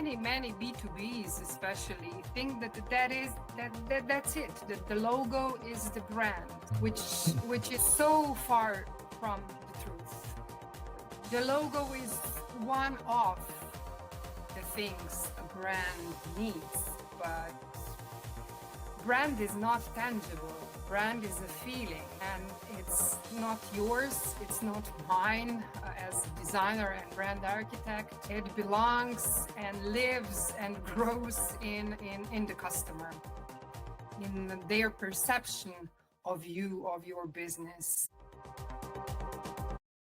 many B2Bs especially think that's it. That the logo is the brand, which is so far from the truth. The logo is one of the things a brand needs, but brand is not tangible. Brand is a feeling, and it's not yours, it's not mine as a designer and brand architect. It belongs and lives and grows in the customer, in their perception of you, of your business.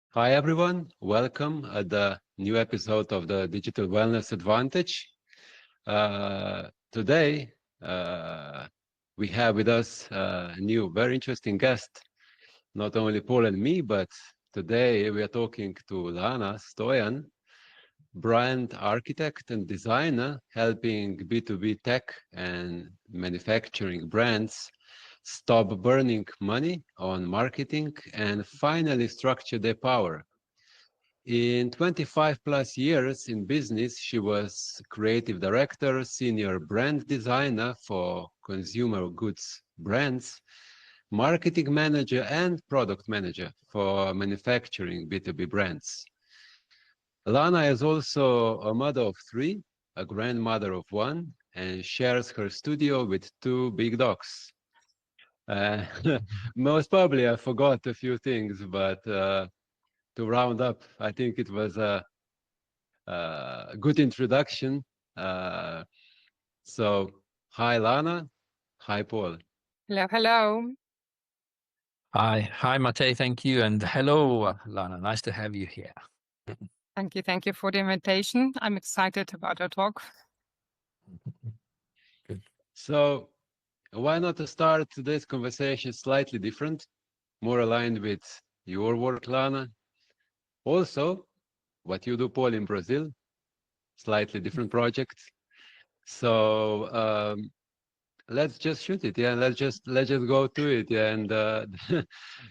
Hi everyone, welcome at the new episode of the Digital Wellness Advantage. Today, we have with us a new, very interesting guest, not only Paul and me, but today we are talking to Lana, Stojan, brand architect and designer, helping B2B tech and manufacturing brands stop burning money on marketing and finally structure their power. In 25 plus years in business, she was creative director, senior brand designer for consumer goods brands, marketing manager and product manager for manufacturing B2B brands. Lana is also a mother of three, a grandmother of one, and shares her studio with two big dogs. Most probably I forgot a few things, but to round up, I think it was a good introduction. So, hi Lana, hi Paul. Hello, hello. Hi, Matej. Thank you, and hello, Lana. Nice to have you here. Thank you for the invitation. I'm excited about our talk. Good. So, why not to start today's conversation slightly different, more aligned with your work, Lana? Also, what you do, Paul, in Brazil, slightly different project. So let's just shoot it, yeah. Let's just go to it, yeah. And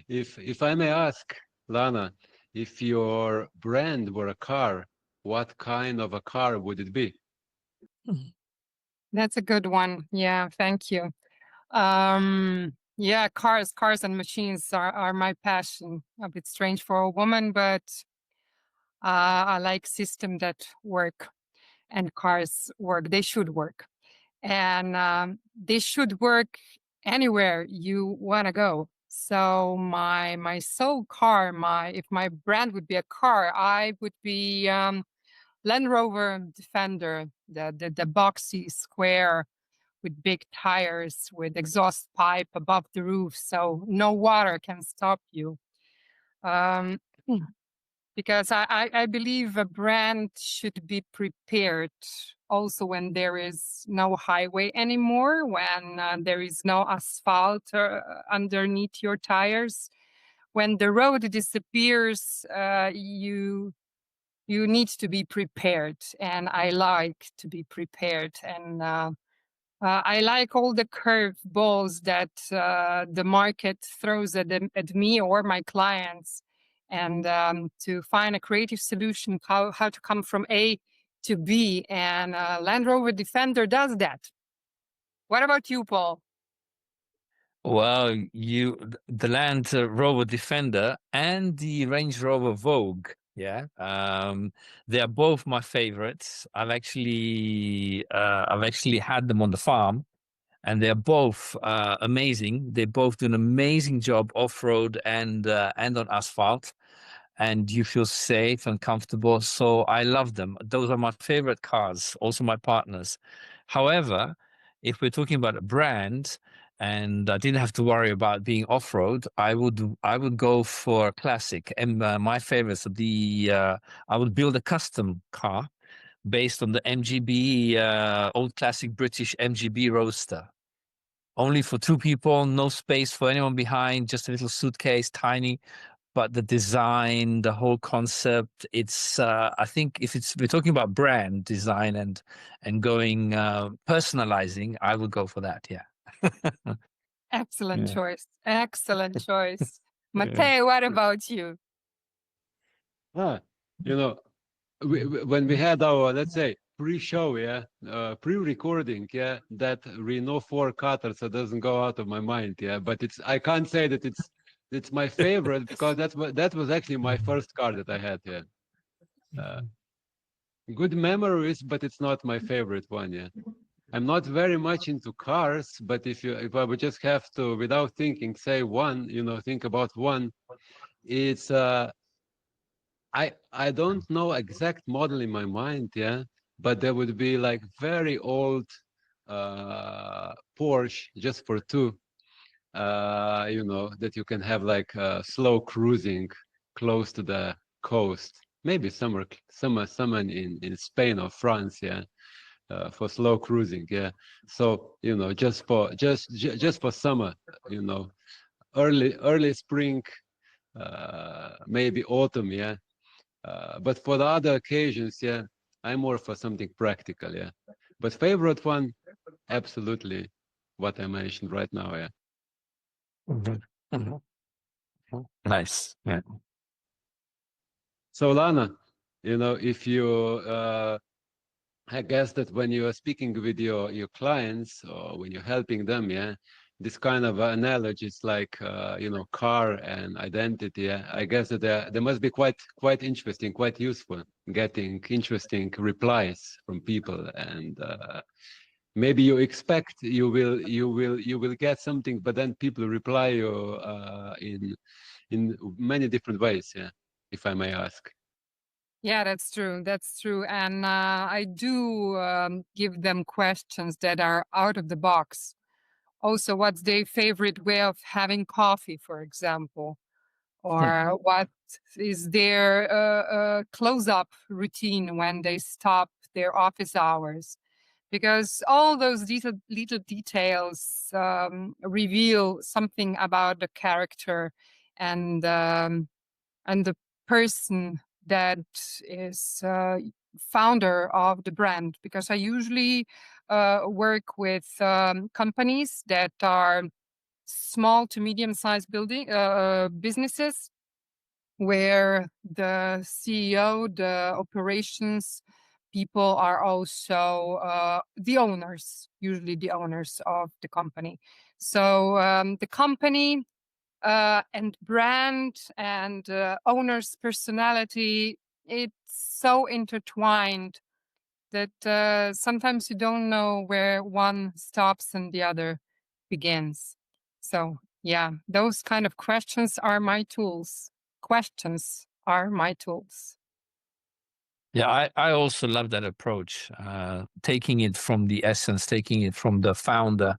if I may ask, Lana, if your brand were a car, what kind of a car would it be? That's a good one. Yeah, thank you. Yeah, cars and machines are my passion. A bit strange for a woman, but I like systems that work, and cars work. They should work, and they should work anywhere you want to go. So my soul car, if my brand would be a car, I would be Land Rover Defender, the boxy square with big tires, with exhaust pipe above the roof, so no water can stop you. Because I believe a brand should be prepared also when there is no highway anymore, when there is no asphalt underneath your tires. When the road disappears, you need to be prepared, and I like to be prepared. And I like all the curveballs that the market throws at me or my clients, and to find a creative solution, how to come from A to B. And Land Rover Defender does that. What about you, Paul? Well, the Land Rover Defender and the Range Rover Vogue, yeah, they are both my favorites. I've actually had them on the farm, and they're both amazing. They both do an amazing job off-road and on asphalt, and you feel safe and comfortable. So I love them. Those are my favorite cars, also my partners. However, if we're talking about a brand, and I didn't have to worry about being off-road, I would go for classic. And my favorites would be I would build a custom car based on the MGB old classic British MGB Roadster. Only for two people, no space for anyone behind, just a little suitcase, tiny. But the design, the whole concept, it's I think if we're talking about brand design and going personalizing, I would go for that. Yeah. Excellent Yeah. choice. Excellent choice. Matej, what about you? You know, when we had our, let's say, pre-show, yeah, pre-recording, yeah, that Renault 4 cutter, so it doesn't go out of my mind, yeah. But I can't say that it's my favorite because that was actually my first car that I had, yeah. Good memories, but it's not my favorite one, yeah. I'm not very much into cars, but if I would just have to, without thinking, say one, think about one, it's I don't know exact model in my mind, yeah, but there would be like very old Porsche just for two, that you can have like slow cruising close to the coast, maybe somewhere in Spain or France, yeah, for slow cruising, yeah. So just for summer, you know, early spring, maybe autumn, yeah. But for the other occasions, yeah, I'm more for something practical, yeah. But favorite one, absolutely, what I mentioned right now, yeah. Mhm. Mhm. Nice. Yeah. So Lana, if you, I guess that when you are speaking with your clients or when you're helping them, yeah, this kind of analogy is like, car and identity. Yeah? I guess that they must be quite interesting, quite useful, getting interesting replies from people, and maybe you expect you will get something, but then people reply you in many different ways. Yeah, if I may ask. Yeah, that's true. That's true. And I do give them questions that are out of the box. Also, what's their favorite way of having coffee, for example? Or what is their close-up routine when they stop their office hours? Because all those little details reveal something about the character and the person that is founder of the brand. Because I usually work with companies that are small to medium-sized businesses where the CEO, the operations people are also the owners, usually the owners of the company. So the company and brand and owner's personality, it's so intertwined that sometimes you don't know where one stops and the other begins. So, yeah, those kind of questions are my tools. Questions are my tools. Yeah, I also love that approach, taking it from the essence, taking it from the founder,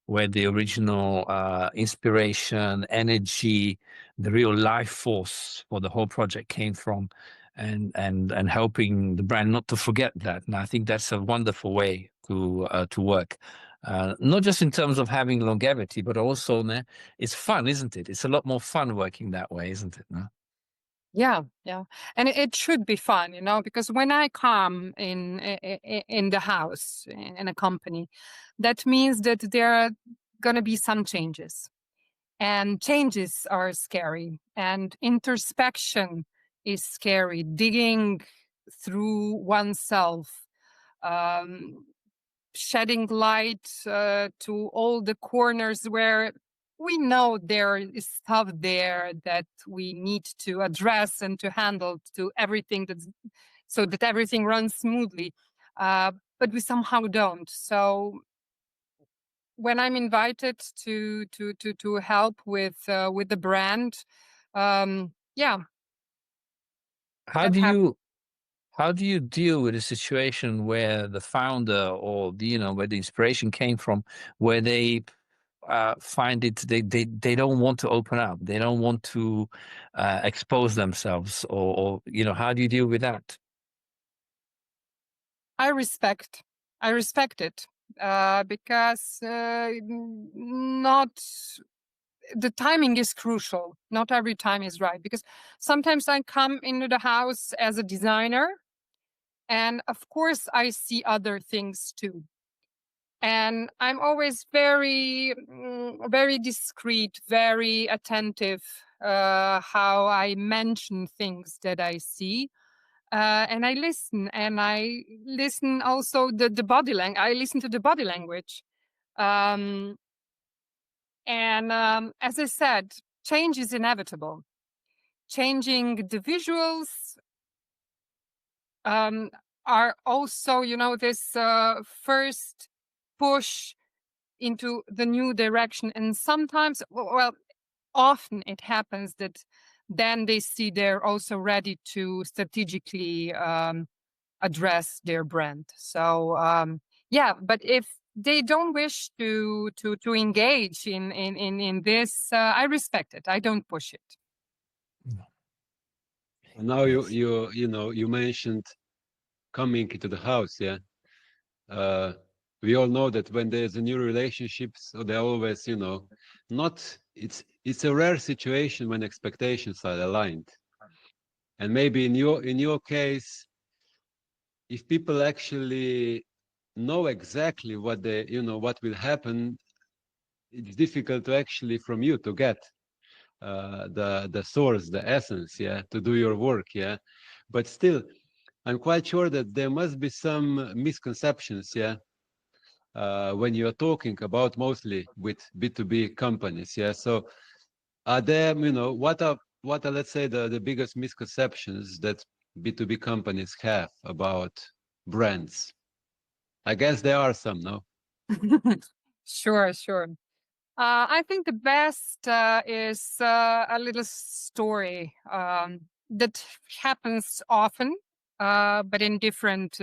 where the original inspiration, energy, the real life force for the whole project came from, and helping the brand not to forget that. And I think that's a wonderful way to work. Not just in terms of having longevity, but also it's fun, isn't it? It's a lot more fun working that way, isn't it? No? Yeah, yeah, and it should be fun, because when I come in the house in a company, that means that there are gonna be some changes, and changes are scary, and introspection is scary. Digging through oneself, um, shedding light to all the corners where we know there is stuff there that we need to address and to handle to everything so that everything runs smoothly. But we somehow don't. So when I'm invited to help with the brand, yeah, How that do happens. you How do you deal with a situation where the founder or where the inspiration came from, where they find it they don't want to open up, they don't want to expose themselves, or how do you deal with that? I respect. I respect it because not the timing is crucial. Not every time is right because sometimes I come into the house as a designer, and of course I see other things too. And I'm always very discreet, very attentive how I mention things that I see and I listen, and I listen also the body language. I listen to the body language. As I said, change is inevitable. Changing the visuals are also, this first push into the new direction. And sometimes, well, often it happens that then they see they're also ready to strategically address their brand. So yeah, but if they don't wish to engage in this, I respect it. I don't push it. Now Yes. you mentioned coming into the house, yeah. We all know that when there's a new relationship, so they're always, not. It's a rare situation when expectations are aligned, and maybe in your case, if people actually know exactly what what will happen, it's difficult to actually from you to get the source, the essence, yeah, to do your work, yeah. But still, I'm quite sure that there must be some misconceptions, yeah, when you're talking about mostly with B2B companies, yeah. So are there, what are let's say the biggest misconceptions that B2B companies have about brands? I guess there are some, no? Sure, sure. I think the best is a little story that happens often, but in different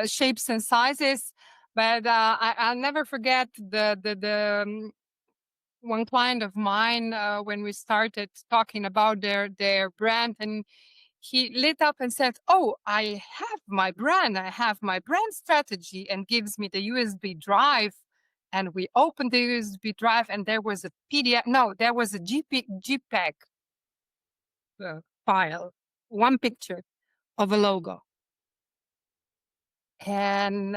shapes and sizes. But I'll never forget the one client of mine when we started talking about their brand, and he lit up and said, "Oh, I have my brand. I have my brand strategy," and gives me the USB drive. And we opened the USB drive, and there was a PDF. No, there was a JPEG file, one picture of a logo. And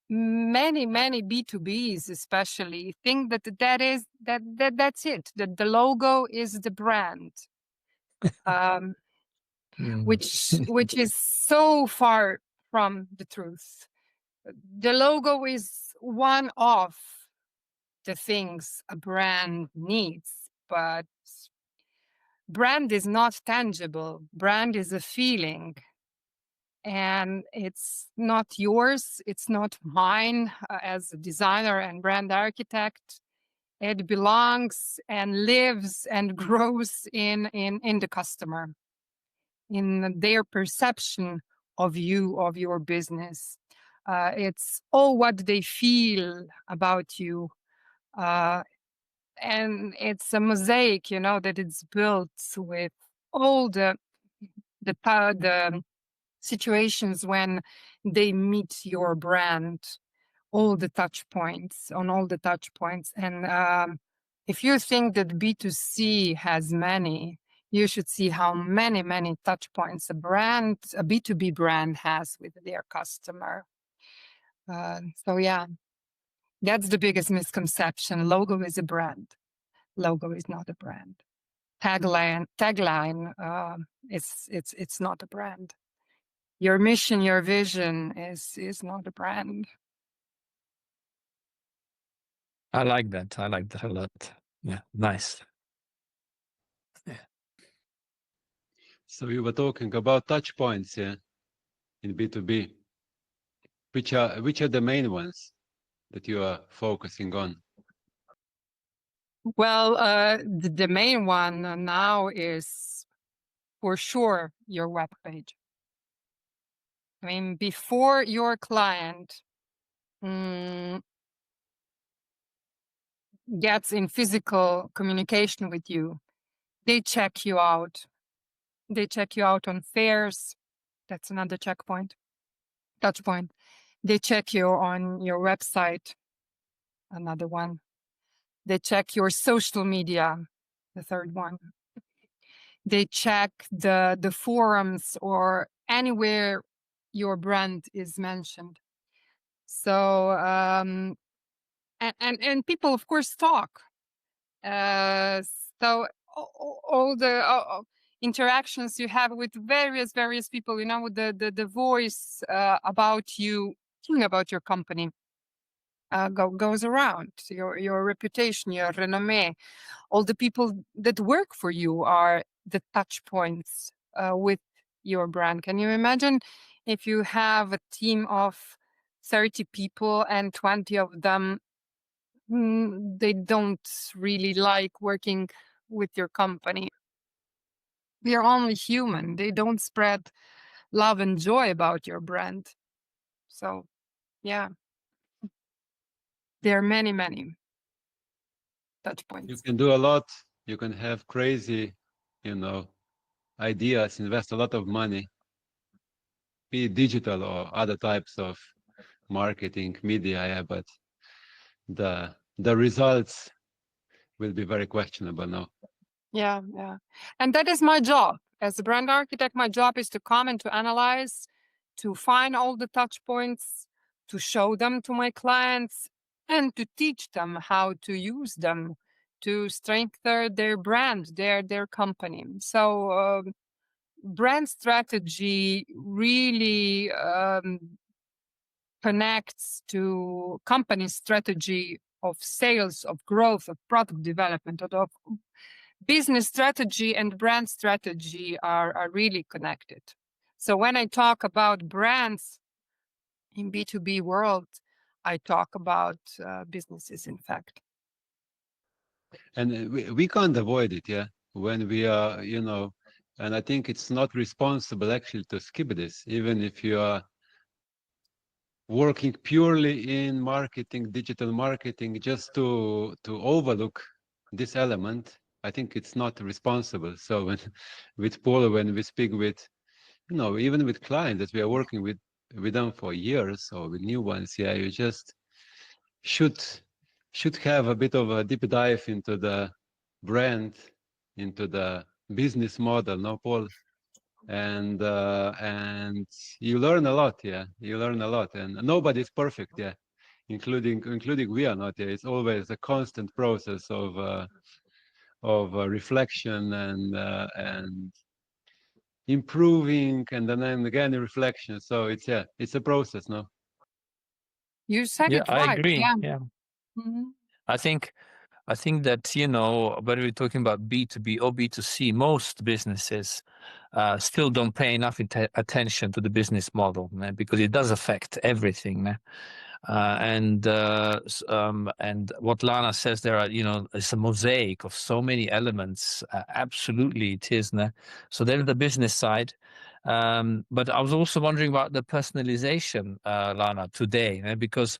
many B2Bs especially think that's it. That the logo is the brand. Um, which is so far from the truth. The logo is one of the things a brand needs, but brand is not tangible. Brand is a feeling, and it's not yours. It's not mine as a designer and brand architect. It belongs and lives and grows in the customer, in their perception of you, of your business. It's all what they feel about you. And it's a mosaic, that it's built with all the situations when they meet your brand, all the touch points, on all the touch points. And if you think that B2C has many, you should see how many touch points a B2B brand has with their customer. So yeah, that's the biggest misconception. Logo is a brand. Logo is not a brand. Tagline, it's not a brand. Your mission, your vision is not a brand. I like that. I like that a lot. Yeah, nice. Yeah. So you were talking about touch points, yeah, in B2B. Which are the main ones that you are focusing on? Well, the main one now is for sure your web page. I mean, before your client gets in physical communication with you, they check you out. They check you out on fairs. That's another checkpoint, touch point. They check you on your website, another one. They check your social media, the third one. They check the forums or anywhere your brand is mentioned. So and people of course talk. So all the interactions you have with various people, the voice about you, about your company goes around. Your reputation, your renommee, all the people that work for you are the touch points with your brand. Can you imagine if you have a team of 30 people and 20 of them, they don't really like working with your company? We are only human. They don't spread love and joy about your brand. So, yeah, there are many touch You points. can do a lot. You can have crazy, ideas, invest a lot of money, be it digital or other types of marketing, media, yeah, but the results will be very questionable now. Yeah. And that is my job. As a brand architect, my job is to come and to analyze, to find all the touch points, to show them to my clients, and to teach them how to use them to strengthen their brand, their company. So brand strategy really connects to company strategy of sales, of growth, of product development, of business strategy and brand strategy are really connected. So when I talk about brands in B2B world, I talk about businesses, in fact. And we can't avoid it, yeah, when we are, and I think it's not responsible actually to skip this, even if you are working purely in marketing, digital marketing, just to overlook this element. I think it's not responsible. So when with Paul, when we speak with, even with clients that we are working with them for years or with new ones, yeah, you just should have a bit of a deep dive into the brand, into the business model, no, Paul? And you learn a lot, yeah. You learn a lot, and nobody's perfect, yeah, including we are not. Yeah, it's always a constant process of reflection and improving, and then again reflection. So it's a process, no? You said Yeah, it I right. agree. Yeah. Yeah. Mhm. I think that, whether we're talking about B2B or B2C, most businesses still don't pay enough attention to the business model, because it does affect everything. And what Lana says, there are, it's a mosaic of so many elements. Absolutely, it is. So there's the business side. But I was also wondering about the personalization, Lana, today, because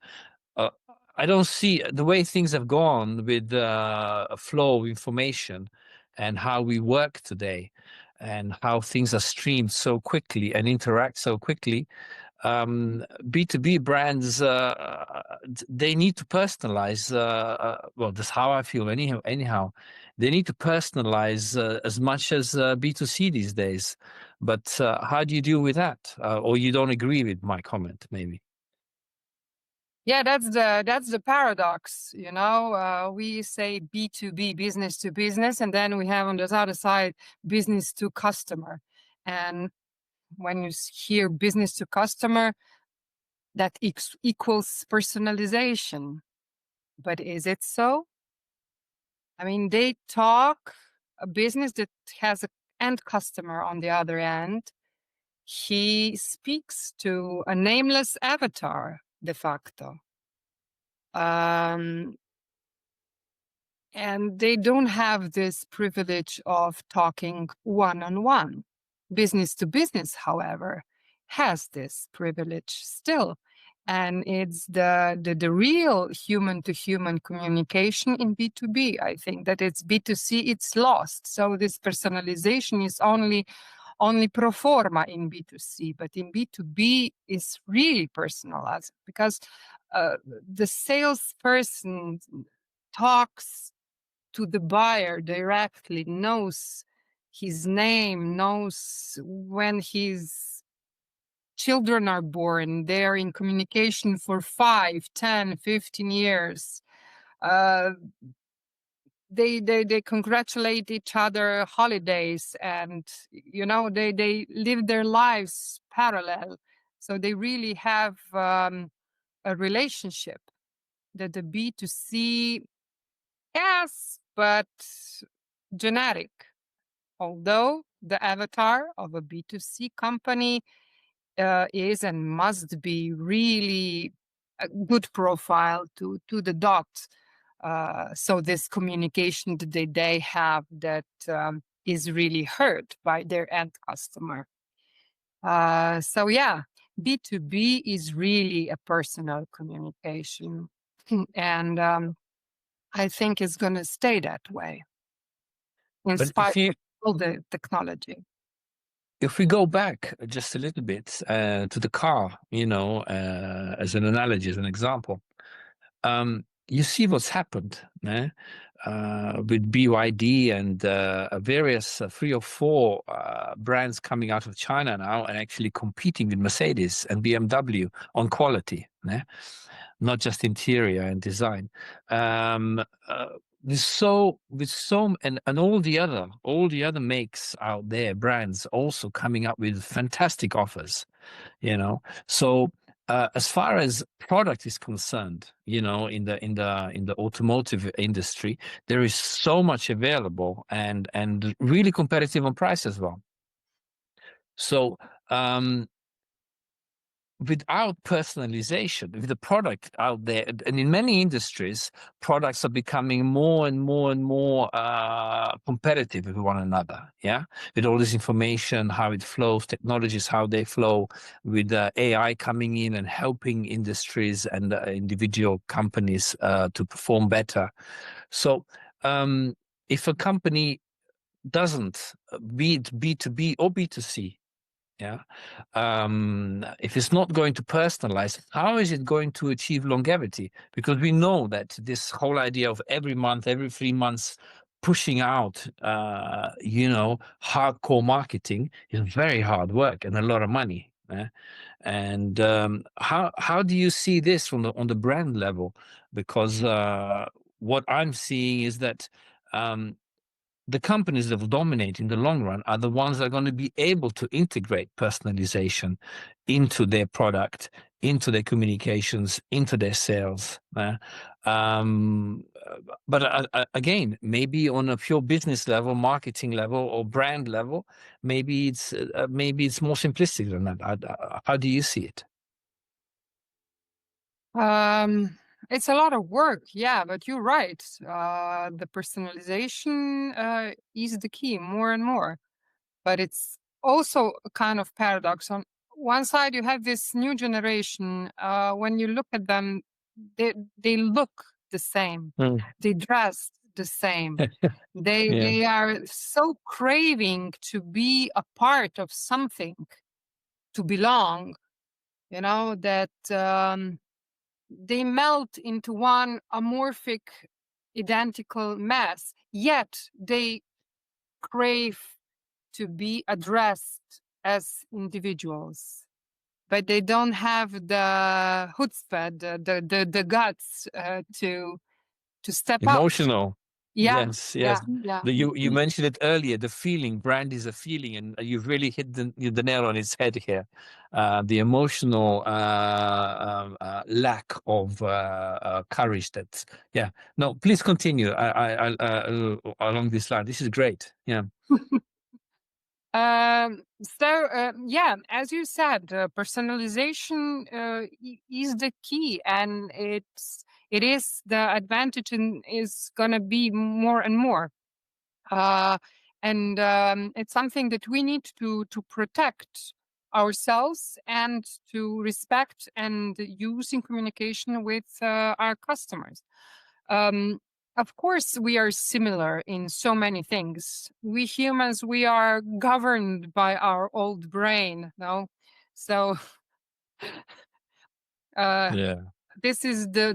uh, I don't see the way things have gone with a flow of information and how we work today and how things are streamed so quickly and interact so quickly. B2B brands, they need to personalize. Well, that's how I feel. Anyhow, they need to personalize as much as B2C these days. But how do you deal with that? Or you don't agree with my comment, maybe? Yeah, that's the paradox. We say B2B, business to business, and then we have on the other side business to customer. And when you hear business to customer, that equals personalization. But is it so? I mean, they talk a business that has an end customer on the other end. He speaks to a nameless avatar de facto. And they don't have this privilege of talking one-on-one. Business to business, however, has this privilege still. And it's the real human to human communication in B2B. I think that it's B2C, it's lost. So this personalization is only pro forma in B2C, but in B2B is really personalized because the salesperson talks to the buyer directly, knows his name, knows when his children are born. They're in communication for 5, 10, 15 years. they congratulate each other holidays, and they live their lives parallel. So they really have a relationship that the B2C, yes, but generic. Although the avatar of a B2C company is and must be really a good profile to the dot. So this communication that they have that is really heard by their end customer. So yeah, B2B is really a personal communication. And I think it's going to stay that way in But spite of all the technology. if we go back just a little bit to the car, as an analogy, as an example, you see what's happened with BYD and various 3 or 4 brands coming out of China now and actually competing with Mercedes and BMW on quality, not just interior and design. And all the other makes out there, brands also coming up with fantastic offers, So as far as product is concerned, in the automotive industry, there is so much available and really competitive on price as well. So without personalization, with the product out there, and in many industries, products are becoming more and more and more competitive with one another. Yeah, with all this information, how it flows, technologies, how they flow, with AI coming in and helping industries and individual companies to perform better. So if a company doesn't, be it B2B or B2C, yeah, if it's not going to personalize, how is it going to achieve longevity? Because we know that this whole idea of every month, every 3 months pushing out hardcore marketing is very hard work and a lot of money. And how do you see this on the brand level? Because what I'm seeing is that the companies that will dominate in the long run are the ones that are going to be able to integrate personalization into their product, into their communications, into their sales. Again, maybe on a pure business level, marketing level, or brand level, maybe it's more simplistic than that. How do you see it? It's a lot of work, yeah, but you're right. The personalization is the key more and more. But it's also a kind of paradox. On one side, you have this new generation. When you look at them, they look the same. They dress the same. They are so craving to be a part of something, to belong. That they melt into one amorphic, identical mass. Yet they crave to be addressed as individuals, but they don't have the chutzpah, the guts to step out. Emotional. Yeah, Yes. yeah. You mentioned it earlier. The feeling, brand is a feeling, and you've really hit the nail on its head here. The emotional lack of courage. No, please continue. Along this line. This is great. Yeah. Yeah, as you said, personalization is the key, and it is the advantage, and is gonna be more and more. And it's something that we need to protect ourselves and to respect and use in communication with our customers. Of course, we are similar in so many things. We humans, we are governed by our old brain, no? So this is the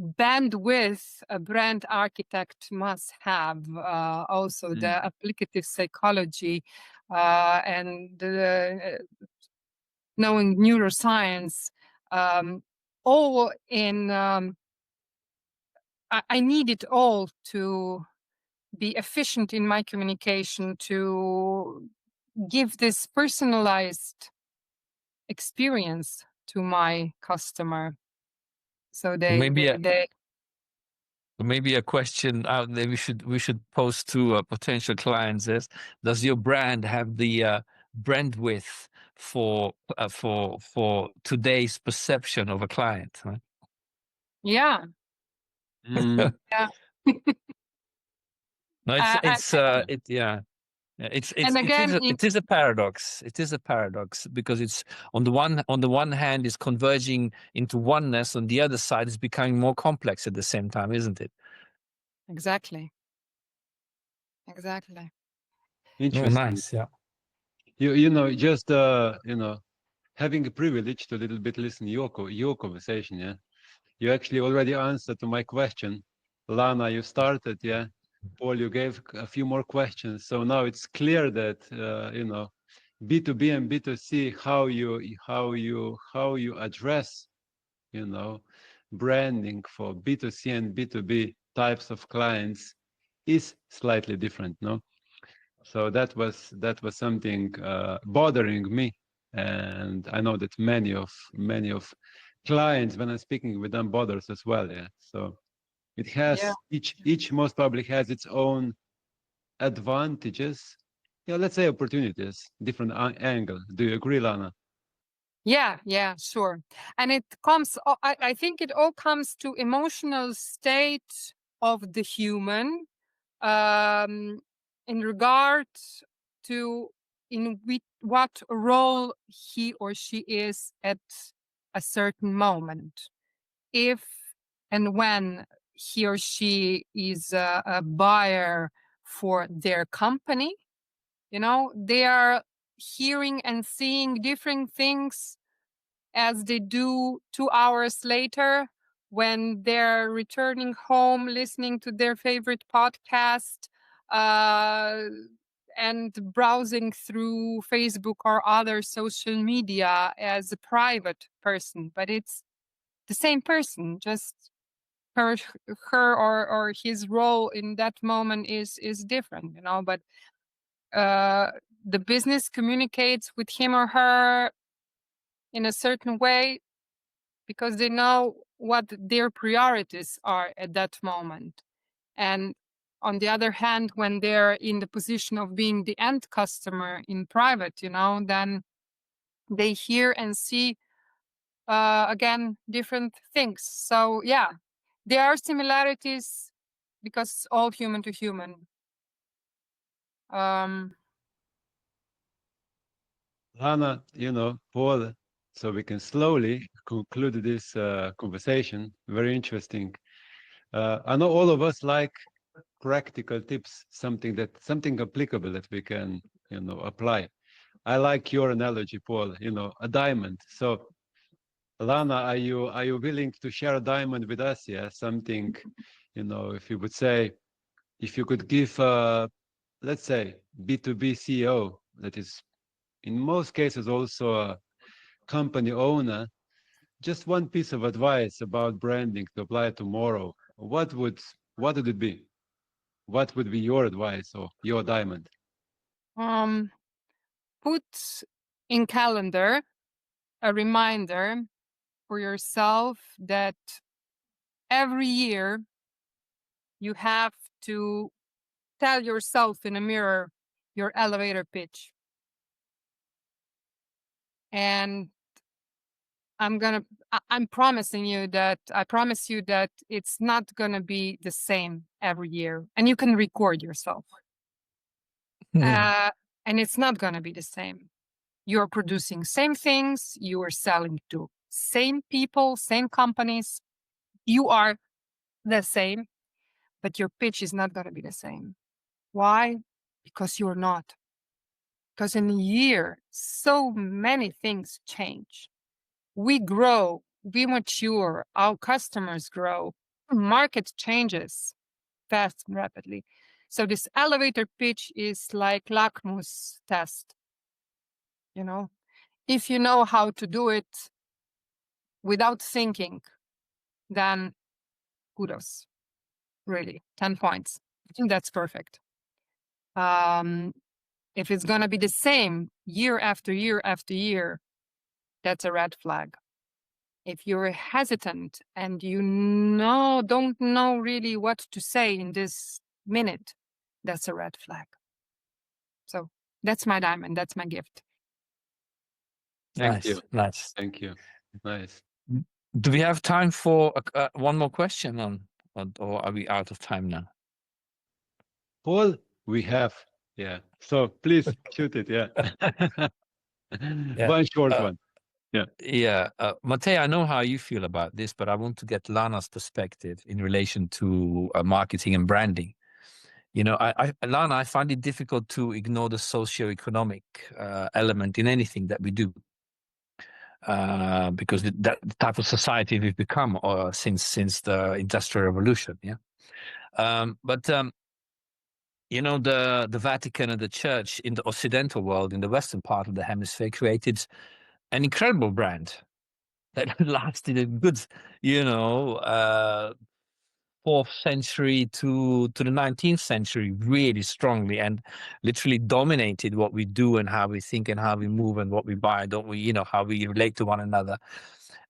bandwidth a brand architect must have. Also, the applicative psychology and knowing neuroscience, all in. I need it all to be efficient in my communication, to give this personalized experience to my customer. So maybe a question out there we should pose to potential clients is: does your brand have the brand width for today's perception of a client? Right? yeah, Mm. yeah. No, And again, it is a paradox. It is a paradox because it's on the one hand is converging into oneness, on the other side is becoming more complex at the same time, isn't it? exactly. Oh, Interesting. nice. Yeah. You know, just having a privilege to a little bit listen your conversation, yeah. You actually already answered to my question. Lana, you started, yeah. Paul, you gave a few more questions. So now it's clear that B2B and B2C, how you address, branding for B2C and B2B types of clients is slightly different, no? So that was something bothering me, and I know that many of clients, when I'm speaking with them, bothers as well. Yeah. So it Yeah. has each most probably has its own advantages. Yeah, let's say opportunities, different angle. Do you agree, Lana? Yeah, sure. And it comes, I think it all comes to emotional state of the human, um, in regard to what role he or she is at a certain moment. If and when he or she is a buyer for their company, they are hearing and seeing different things as they do 2 hours later when they're returning home, listening to their favorite podcast, uh, and browsing through Facebook or other social media as a private person. But it's the same person, just her, or his role in that moment is different, But the business communicates with him or her in a certain way because they know what their priorities are at that moment. And on the other hand, when they're in the position of being the end customer in private, then they hear and see again different things. So yeah, there are similarities because it's all human to human. Lana, Paul, so we can slowly conclude this conversation. Very interesting. I know all of us like practical tips, something applicable that we can, apply. I like your analogy, Paul, a diamond. So Lana, are you willing to share a diamond with us? Yeah, something, if you would say, if you could give, let's say, B2B CEO, that is in most cases also a company owner, just one piece of advice about branding to apply tomorrow, what would it be? What would be your advice or your diamond? um, Put in calendar a reminder for yourself that every year you have to tell yourself in a mirror your elevator pitch. And I'm promising you that I promise you that it's not gonna be the same every year. And you can record yourself. And it's not gonna be the same. You're producing same things, you are selling to same people, same companies. You are the same, but your pitch is not gonna be the same. Why? Because you're not. Because in a year, so many things change. We grow, we mature, our customers grow, market changes fast and rapidly. So this elevator pitch is like lakmus test. If you know how to do it without thinking, then kudos. Really, 10 points. I think that's perfect. If it's going to be the same year after year after year, that's a red flag. If you're hesitant and you don't know really what to say in this minute, that's a red flag. So that's my diamond. That's my gift. Thank you. Nice. Thank you. Nice. Do we have time for one more question or are we out of time now? Paul, we have. Yeah. So please shoot it. Yeah. Yeah. One short one. Yeah. Yeah. Matej, I know how you feel about this, but I want to get Lana's perspective in relation to marketing and branding. You know, Lana, I find it difficult to ignore the socio-economic element in anything that we do. Because that type of society we've become since the Industrial Revolution, yeah. But you know, the Vatican and the Church in the Occidental world, in the Western part of the hemisphere, created an incredible brand that lasted a good, you know, 4th century to the 19th century really strongly, and literally dominated what we do and how we think and how we move and what we buy, don't we, you know, how we relate to one another.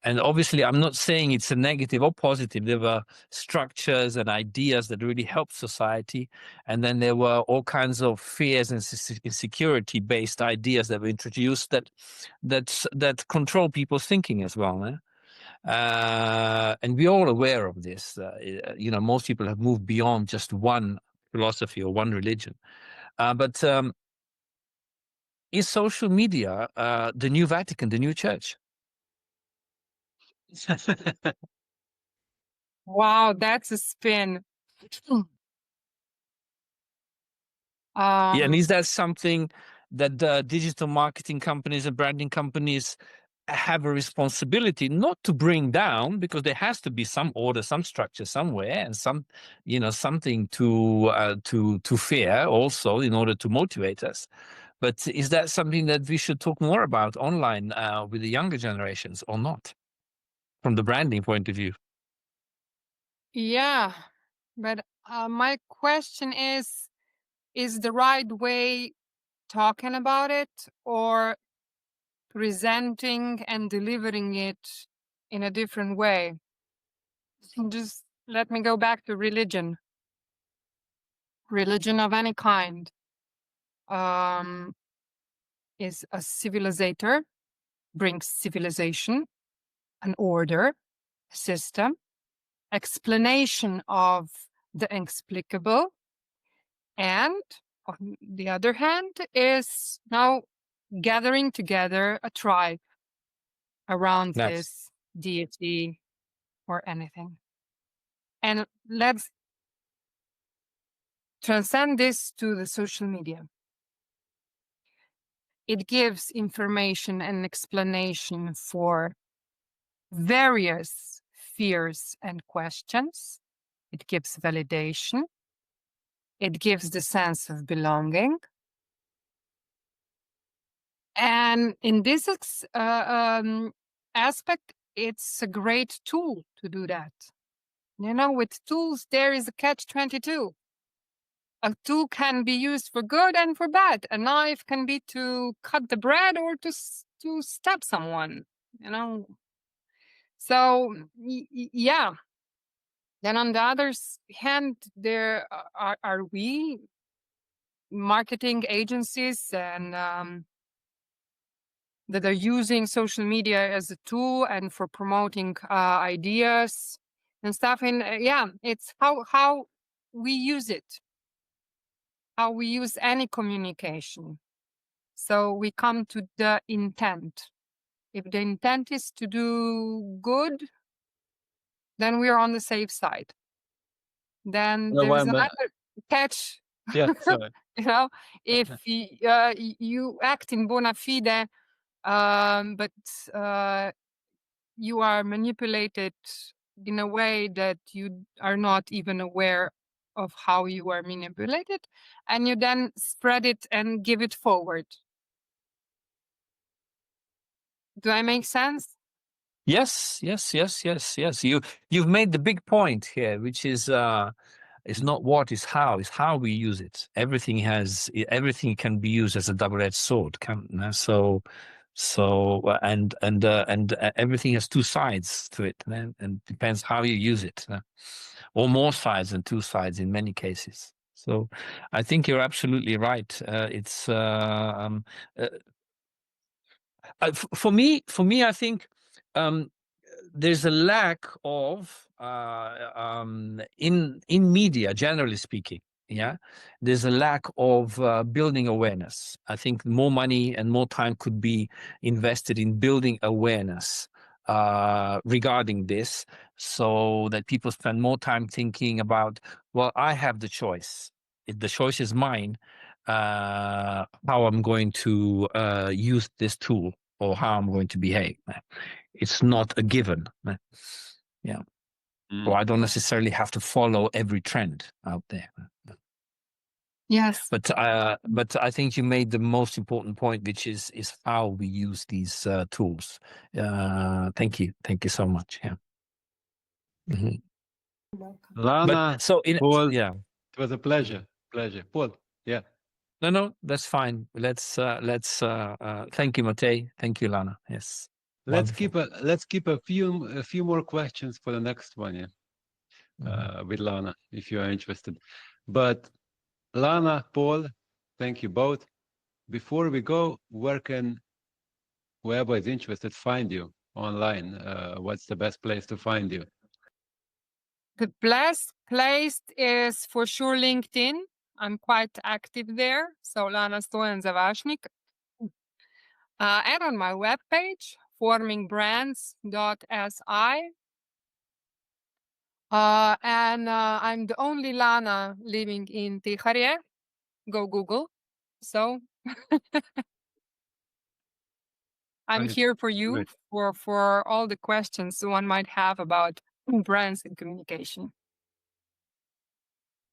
And obviously I'm not saying it's a negative or positive. There were structures and ideas that really helped society, and then there were all kinds of fears and insecurity based ideas that were introduced that control people's thinking as well, eh? And we're all aware of this. You know, most people have moved beyond just one philosophy or one religion. But is social media the new Vatican, the new church? Wow, that's a spin. Yeah, and is that something that the digital marketing companies and branding companies have a responsibility not to bring down, because there has to be some order, some structure somewhere, and some, you know, something to fear also in order to motivate us. But is that something that we should talk more about online with the younger generations or not, from the branding point of view? Yeah, but my question is the right way talking about it or presenting and delivering it in a different way? Just let me go back to religion. Religion of any kind is a civilizator, brings civilization, an order, a system, explanation of the inexplicable, and on the other hand is now gathering together a tribe around Nice. this deity or anything. And let's transcend this to the social media. It gives information and explanation for various fears and questions. It gives validation. It gives the sense of belonging. And in this aspect, it's a great tool to do that. You know, with tools, there is a catch-22. A tool can be used for good and for bad. A knife can be to cut the bread or to stab someone, you know. So, yeah. Then on the other hand, there are we marketing agencies and that are using social media as a tool and for promoting ideas and stuff. And yeah, it's how we use it, how we use any communication. So we come to the intent. If the intent is to do good, then we are on the safe side. Then No, there's I'm, another catch. yeah, sorry. You know, if you act in bona fide, but you are manipulated in a way that you are not even aware of how you are manipulated, and you then spread it and give it forward. Do I make sense? Yes. You've made the big point here, which is It's not what, it's how. It's how we use it. Everything can be used as a double-edged sword. And everything has two sides to it, and it depends how you use it, or more sides than two sides in many cases. So, I think you're absolutely right. For me, I think there's a lack of in media, generally speaking. Yeah, there's a lack of building awareness. I think more money and more time could be invested in building awareness regarding this, so that people spend more time thinking about, well, I have the choice. If the choice is mine, how I'm going to use this tool, or how I'm going to behave. It's not a given. Yeah. Or I don't necessarily have to follow every trend out there. Yes. But I think you made the most important point, which is how we use these tools. Thank you so much. Yeah. Mhm. Lana, But so Paul, yeah. it was a pleasure. Paul, yeah. No, that's fine. Let's thank you, Matej. Thank you, Lana. Yes. Let's Wonderful. keep a few more questions for the next one, yeah. With Lana, if you are interested. But Lana, Paul, thank you both. Before we go, where can whoever is interested find you online? What's the best place to find you? The best place is for sure LinkedIn. I'm quite active there. So Lana, Stojan, Zavasnik. And on my webpage, formingbrands.si. And I'm the only Lana living in Tiharie. Go Google. So I'm Right, here for you right. for all the questions one might have about brands and communication.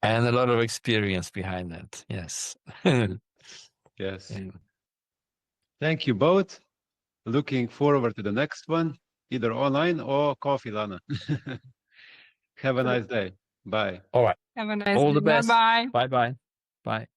And a lot of experience behind that. Yes. Yes. Yeah. Thank you both. Looking forward to the next one, either online or coffee, Lana. Have a nice day. Bye. All right. Have a nice All day. the best. Bye-bye. Bye-bye. Bye.